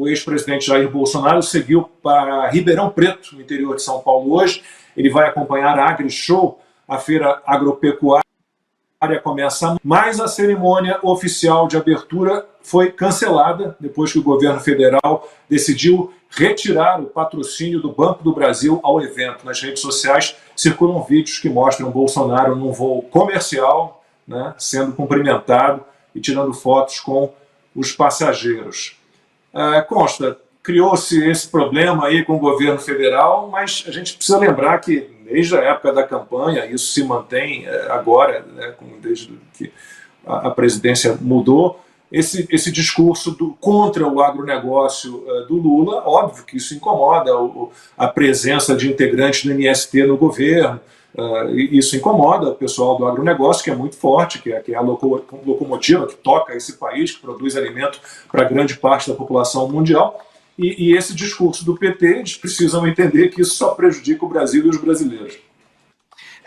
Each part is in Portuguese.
o ex-presidente Jair Bolsonaro seguiu para Ribeirão Preto, no interior de São Paulo hoje. Ele vai acompanhar a AgriShow, a feira agropecuária começa, mas a cerimônia oficial de abertura foi cancelada depois que o governo federal decidiu retirar o patrocínio do Banco do Brasil ao evento. Nas redes sociais circulam vídeos que mostram Bolsonaro num voo comercial, né, sendo cumprimentado e tirando fotos com os passageiros. Consta, criou-se esse problema aí com o governo federal, mas a gente precisa lembrar que desde a época da campanha, isso se mantém agora, né, desde que a presidência mudou, esse discurso contra o agronegócio do Lula. Óbvio que isso incomoda a presença de integrantes do MST no governo, isso incomoda o pessoal do agronegócio, que é muito forte, que é a locomotiva que toca esse país, que produz alimento para grande parte da população mundial. E esse discurso do PT, eles precisam entender que isso só prejudica o Brasil e os brasileiros.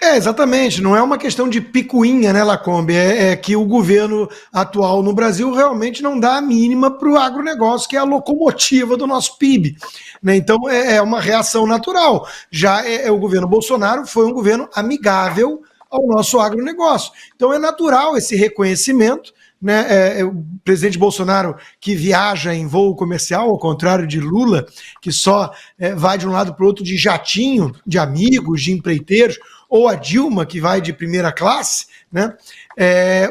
Exatamente, não é uma questão de picuinha, né, Lacombe? É que o governo atual no Brasil realmente não dá a mínima para o agronegócio, que é a locomotiva do nosso PIB. Né? Então é uma reação natural. Já o governo Bolsonaro foi um governo amigável ao nosso agronegócio. Então é natural esse reconhecimento. Né, o presidente Bolsonaro, que viaja em voo comercial, ao contrário de Lula, que só vai de um lado para o outro de jatinho, de amigos, de empreiteiros, ou a Dilma, que vai de primeira classe, né,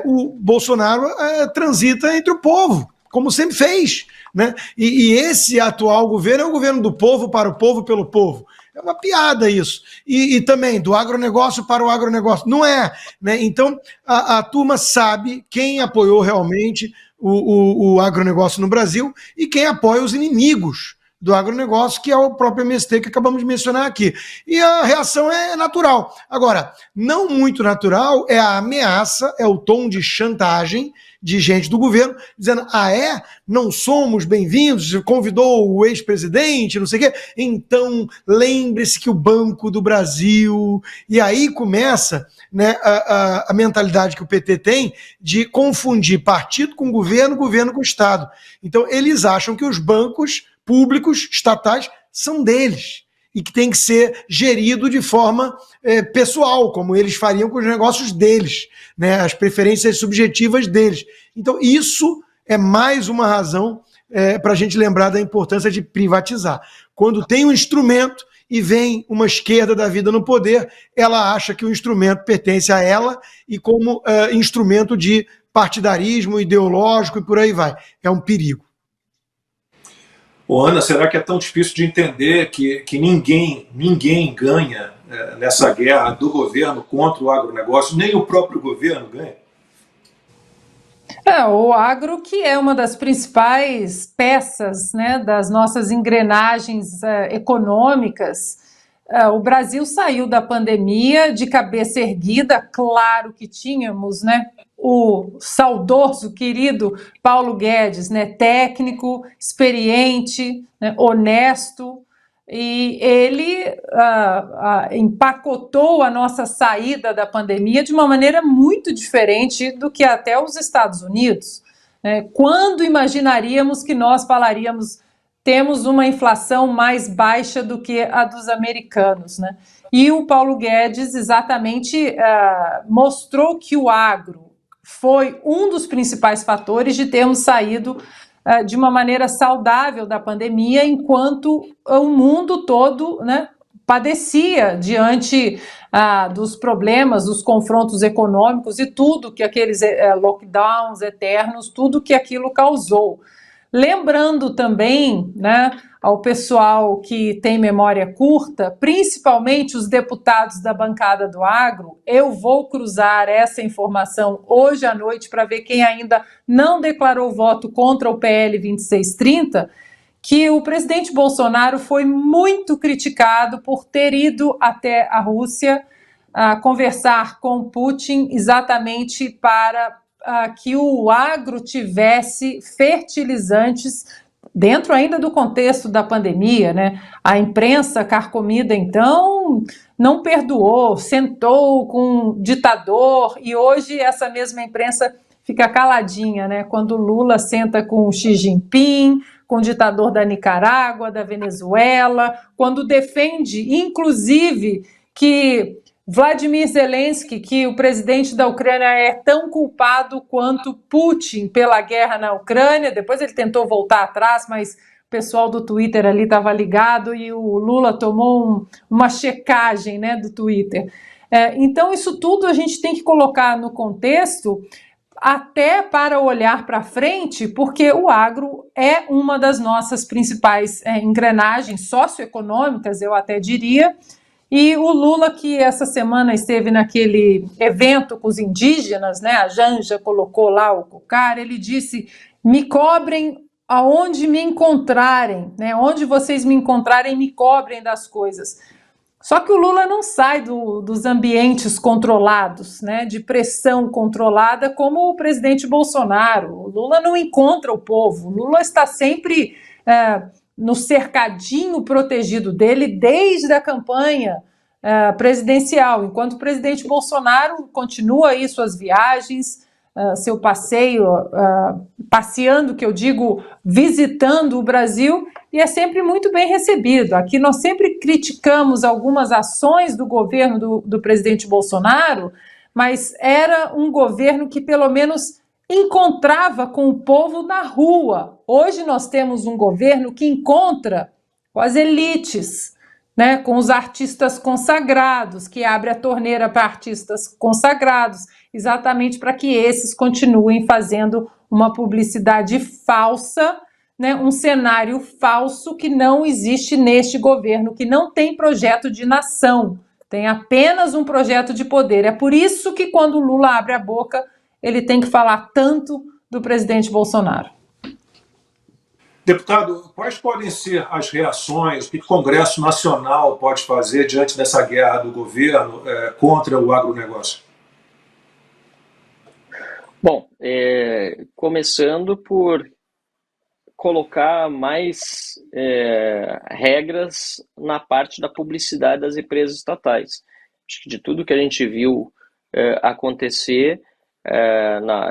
o Bolsonaro transita entre o povo, como sempre fez. Né? E esse atual governo é o governo do povo, para o povo, pelo povo. É uma piada isso. E também do agronegócio para o agronegócio. Não é. Né? Então, a turma sabe quem apoiou realmente o agronegócio no Brasil e quem apoia os inimigos do agronegócio, que é o próprio MST que acabamos de mencionar aqui. E a reação é natural. Agora, não muito natural é a ameaça, é o tom de chantagem de gente do governo, dizendo, não somos bem-vindos, convidou o ex-presidente, não sei o quê, então lembre-se que o Banco do Brasil... E aí começa, né, a mentalidade que o PT tem de confundir partido com governo, governo com Estado. Então, eles acham que os bancos públicos, estatais, são deles e que tem que ser gerido de forma pessoal, como eles fariam com os negócios deles, né, as preferências subjetivas deles. Então, isso é mais uma razão para a gente lembrar da importância de privatizar. Quando tem um instrumento e vem uma esquerda da vida no poder, ela acha que o instrumento pertence a ela e como instrumento de partidarismo ideológico e por aí vai. É um perigo. Ana, será que é tão difícil de entender que ninguém ganha nessa guerra do governo contra o agronegócio, nem o próprio governo ganha? O agro, que é uma das principais peças, né, das nossas engrenagens econômicas. O Brasil saiu da pandemia de cabeça erguida, claro que tínhamos, né, o saudoso, querido Paulo Guedes, né, técnico, experiente, né, honesto, e ele empacotou a nossa saída da pandemia de uma maneira muito diferente do que até os Estados Unidos. Né? Quando imaginaríamos que nós temos uma inflação mais baixa do que a dos americanos, né? E o Paulo Guedes exatamente mostrou que o agro foi um dos principais fatores de termos saído de uma maneira saudável da pandemia, enquanto o mundo todo, né, padecia diante dos problemas, dos confrontos econômicos e tudo que aqueles lockdowns eternos, tudo que aquilo causou. Lembrando também, né, ao pessoal que tem memória curta, principalmente os deputados da bancada do agro, eu vou cruzar essa informação hoje à noite para ver quem ainda não declarou voto contra o PL 2630, que o presidente Bolsonaro foi muito criticado por ter ido até a Rússia conversar com Putin exatamente para que o agro tivesse fertilizantes dentro ainda do contexto da pandemia, né? A imprensa carcomida, então, não perdoou, sentou com um ditador, e hoje essa mesma imprensa fica caladinha, né? Quando Lula senta com Xi Jinping, com o ditador da Nicarágua, da Venezuela, quando defende, inclusive, que Vladimir Zelensky, que o presidente da Ucrânia é tão culpado quanto Putin pela guerra na Ucrânia. Depois ele tentou voltar atrás, mas o pessoal do Twitter ali estava ligado e o Lula tomou uma checagem, né, do Twitter. Então, isso tudo a gente tem que colocar no contexto, até para olhar para frente, porque o agro é uma das nossas principais engrenagens socioeconômicas, eu até diria. E o Lula, que essa semana esteve naquele evento com os indígenas, né? A Janja colocou lá o cocar, ele disse: me cobrem aonde me encontrarem, né? Onde vocês me encontrarem, me cobrem das coisas. Só que o Lula não sai dos ambientes controlados, né? De pressão controlada, como o presidente Bolsonaro. O Lula não encontra o povo, o Lula está sempre no cercadinho protegido dele desde a campanha presidencial, enquanto o presidente Bolsonaro continua aí suas viagens, seu passeio, passeando, que eu digo, visitando o Brasil, e é sempre muito bem recebido. Aqui nós sempre criticamos algumas ações do governo do presidente Bolsonaro, mas era um governo que pelo menos encontrava com o povo na rua. Hoje nós temos um governo que encontra com as elites, né, com os artistas consagrados, que abre a torneira para artistas consagrados, exatamente para que esses continuem fazendo uma publicidade falsa, né, um cenário falso que não existe neste governo, que não tem projeto de nação, tem apenas um projeto de poder. É por isso que quando o Lula abre a boca, ele tem que falar tanto do presidente Bolsonaro. Deputado, quais podem ser as reações, o que o Congresso Nacional pode fazer diante dessa guerra do governo contra o agronegócio? Bom, começando por colocar mais regras na parte da publicidade das empresas estatais. Acho que de tudo que a gente viu acontecer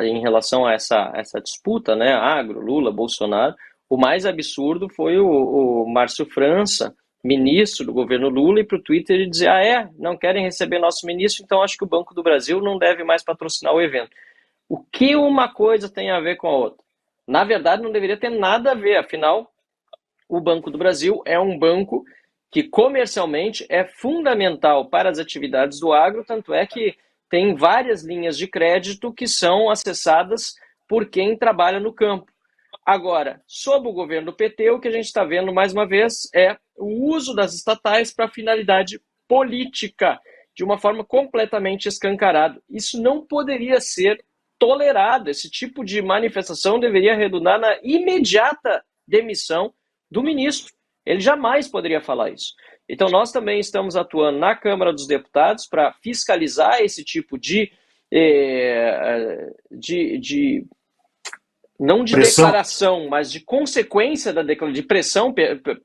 em relação a essa disputa, né, agro, Lula, Bolsonaro, o mais absurdo foi o Márcio França, ministro do governo Lula, ir para o Twitter e dizer: não querem receber nosso ministro, então acho que o Banco do Brasil não deve mais patrocinar o evento. O que uma coisa tem a ver com a outra? Na verdade, não deveria ter nada a ver, afinal, o Banco do Brasil é um banco que comercialmente é fundamental para as atividades do agro, tanto é que tem várias linhas de crédito que são acessadas por quem trabalha no campo. Agora, sob o governo do PT, o que a gente está vendo mais uma vez é o uso das estatais para finalidade política, de uma forma completamente escancarada. Isso não poderia ser tolerado. Esse tipo de manifestação deveria redundar na imediata demissão do ministro. Ele jamais poderia falar isso. Então, nós também estamos atuando na Câmara dos Deputados para fiscalizar esse tipo não de pressão, declaração, mas de consequência da declaração, de pressão,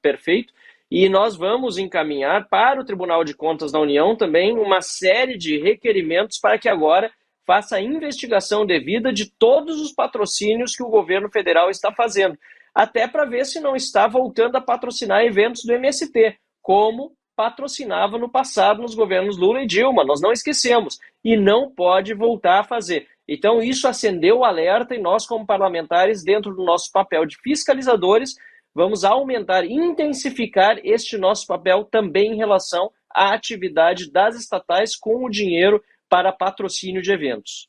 perfeito, e nós vamos encaminhar para o Tribunal de Contas da União também uma série de requerimentos para que agora faça a investigação devida de todos os patrocínios que o governo federal está fazendo, até para ver se não está voltando a patrocinar eventos do MST, como patrocinava no passado nos governos Lula e Dilma, nós não esquecemos, e não pode voltar a fazer. Então isso acendeu o alerta e nós, como parlamentares, dentro do nosso papel de fiscalizadores, vamos aumentar, intensificar este nosso papel também em relação à atividade das estatais com o dinheiro para patrocínio de eventos.